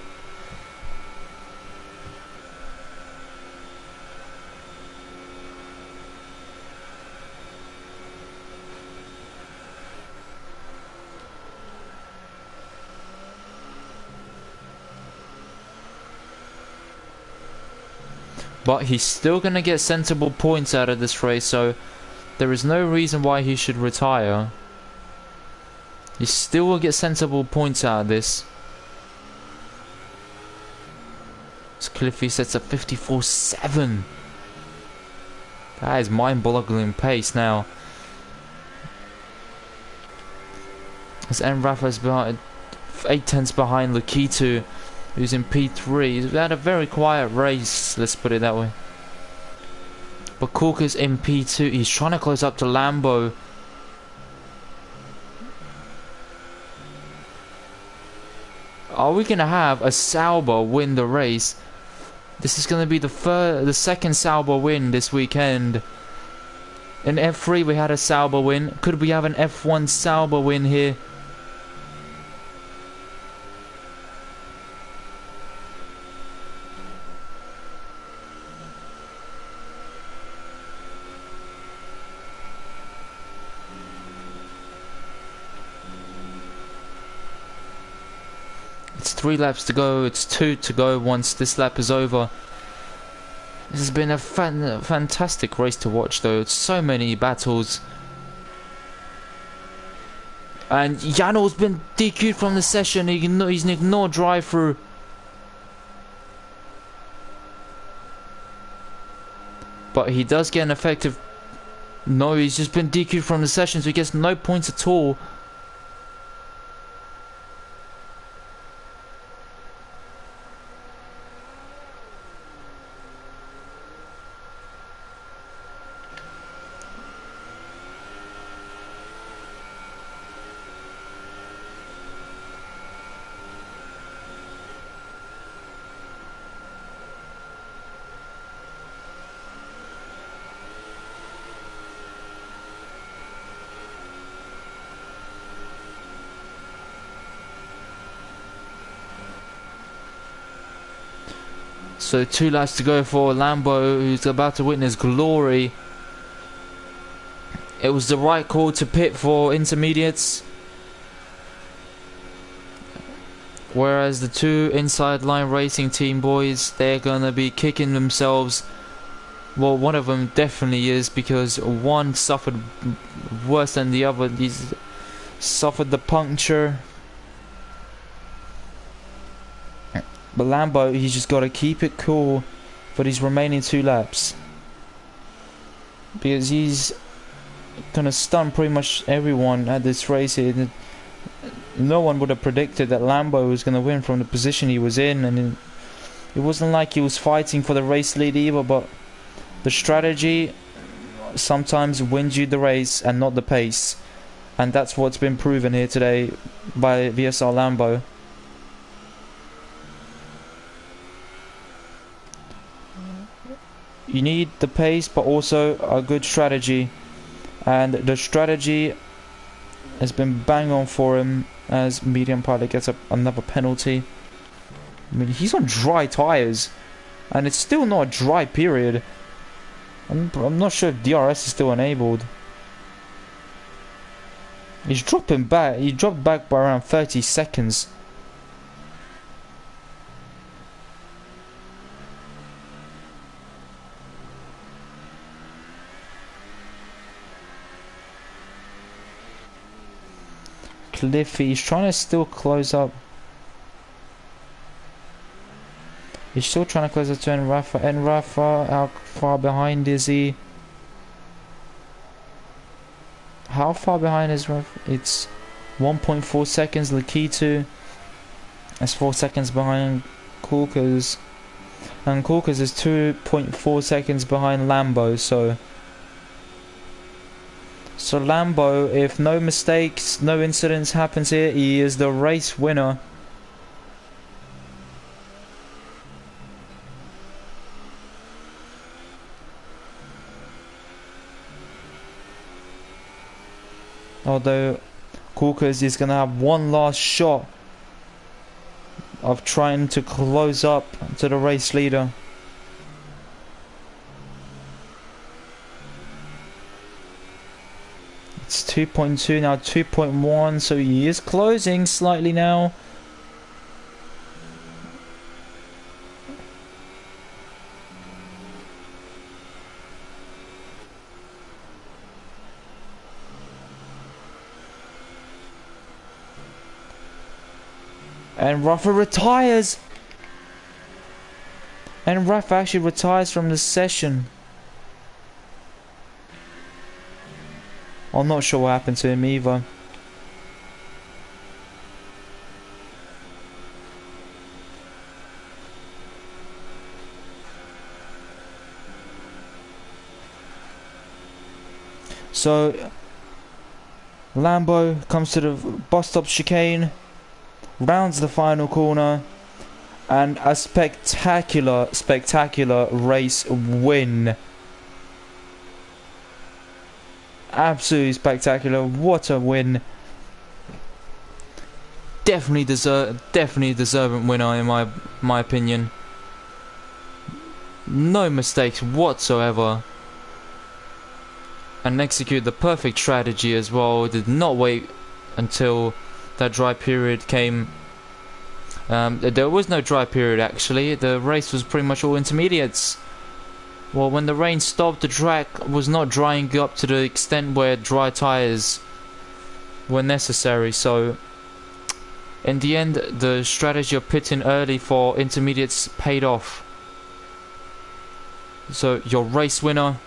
Speaker 1: But he's still going to get sensible points out of this race, so there is no reason why he should retire. He still will get sensible points out of this. So Cliffy sets a 54.7. That is mind-boggling pace now. As N Rafa's behind, 8 tenths behind Lakitu, who's in P3. He's had a very quiet race, let's put it that way. But Corker's in P2. He's trying to close up to Lambo. Are we going to have a Sauber win the race? This is going to be the second Sauber win this weekend. In F3 we had a Sauber win. Could we have an F1 Sauber win here? It's 3 laps to go, it's 2 to go once this lap is over. This has been a fantastic race to watch though, it's so many battles. And Janel's been DQ'd from the session, he's ignored drive-through. But he does get an effective... No, he's just been DQ'd from the session, so he gets no points at all. So 2 laps to go for Lambo, who's about to witness glory. It was the right call to pit for intermediates. Whereas the 2 inside line racing team boys, they're gonna be kicking themselves. Well, one of them definitely is, because one suffered worse than the other. He's suffered the puncture. But Lambo, he's just got to keep it cool for these remaining 2 laps. Because he's gonna stun pretty much everyone at this race here. No one would have predicted that Lambo was gonna win from the position he was in, and it wasn't like he was fighting for the race lead either, but the strategy sometimes wins you the race and not the pace. And that's what's been proven here today by VSR Lambo. You need the pace, but also a good strategy. And the strategy has been bang on for him, as medium pilot gets another penalty. I mean, he's on dry tyres, and it's still not a dry period. I'm not sure if DRS is still enabled. He's dropping back. He dropped back by around 30 seconds. Cliffy, he's trying to still close up. He's still trying to close up to Enrafa. Enrafa, how far behind is he? How far behind is Rafa? It's 1.4 seconds. Lakitu, that's 4 seconds behind Kulkas. And Kulkas is 2.4 seconds behind Lambo, so Lambo, if no mistakes, no incidents happens here, he is the race winner. Although Kulkas is going to have one last shot of trying to close up to the race leader. It's 2.2 now, 2.1, so he is closing slightly now. And Rafa retires. And Rafa actually retires from the session. I'm not sure what happened to him either. So Lambo comes to the bus stop chicane, rounds the final corner, and a spectacular race win. Absolutely spectacular. What a win. Definitely deserving winner in my opinion. No mistakes whatsoever. And execute the perfect strategy as well. Did not wait until that dry period came. There was no dry period actually. The race was pretty much all intermediates. Well, when the rain stopped, the track was not drying up to the extent where dry tyres were necessary. So in the end, the strategy of pitting early for intermediates paid off. So your race winner,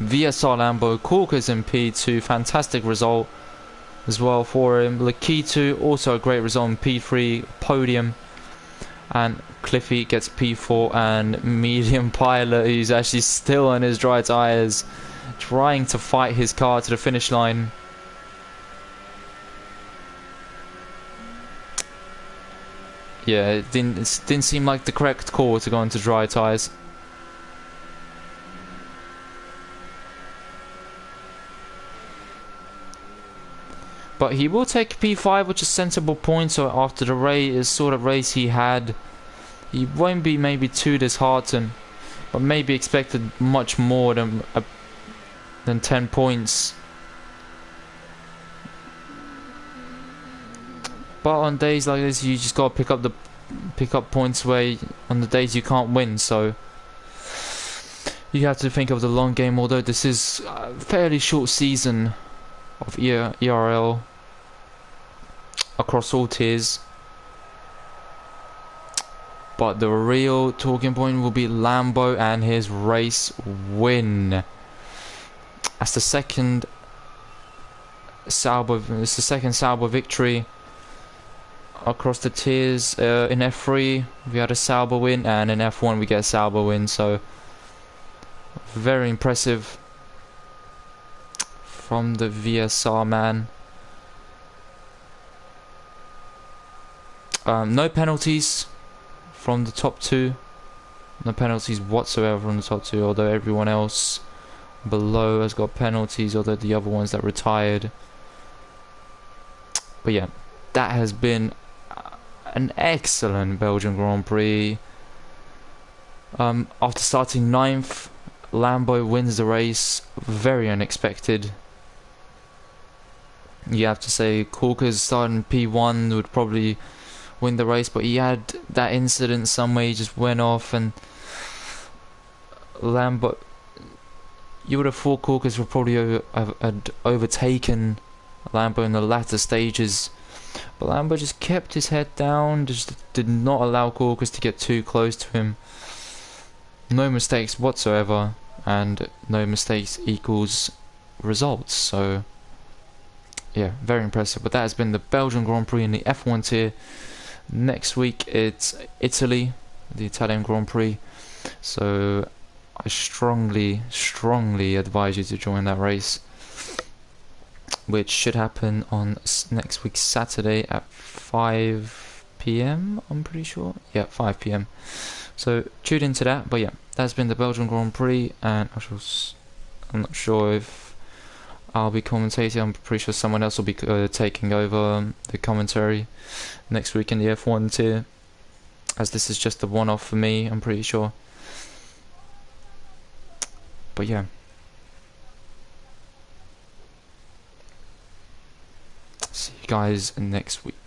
Speaker 1: VSR Lambo, Kulkas in P2, fantastic result as well for him. Lakitu, also a great result in P3, podium. And Cliffy gets P4, and medium pilot, who's actually still on his dry tyres, trying to fight his car to the finish line. Yeah, it didn't seem like the correct call to go into dry tyres. But he will take P5, which is sensible point. So after the sort of race he had he won't be maybe too disheartened, but maybe expected much more than 10 points. But on days like this, you just gotta pick up points on the days you can't win. So you have to think of the long game. Although this is a fairly short season of ERL across all tiers. But the real talking point will be Lambo and his race win. That's the second Sauber victory across the tiers. In F3 we had a Sauber win, and in F1 we get a Sauber win. So very impressive from the VSR man. No penalties from the top two. No penalties whatsoever from the top two, although everyone else below has got penalties, although the other ones that retired. But yeah, that has been an excellent Belgian Grand Prix. After starting 9th, Lambo wins the race. Very unexpected. You have to say, Corker's starting P1 would probably win the race, but he had that incident somewhere. He just went off, and Lambo, you would have thought Corkers would probably had overtaken Lambo in the latter stages, but Lambo just kept his head down, just did not allow Corkers to get too close to him. No mistakes whatsoever, and no mistakes equals results. So yeah, very impressive. But that has been the Belgian Grand Prix in the F1 tier. Next week it's Italy, the Italian Grand Prix. So I strongly advise you to join that race, which should happen on next week Saturday at 5 PM, I'm pretty sure. Yeah, 5 PM. So tune into that. But yeah, that's been the Belgian Grand Prix, and I'm not sure if I'll be commentating. I'm pretty sure someone else will be taking over the commentary next week in the F1 tier, as this is just a one-off for me, I'm pretty sure. But yeah, see you guys next week.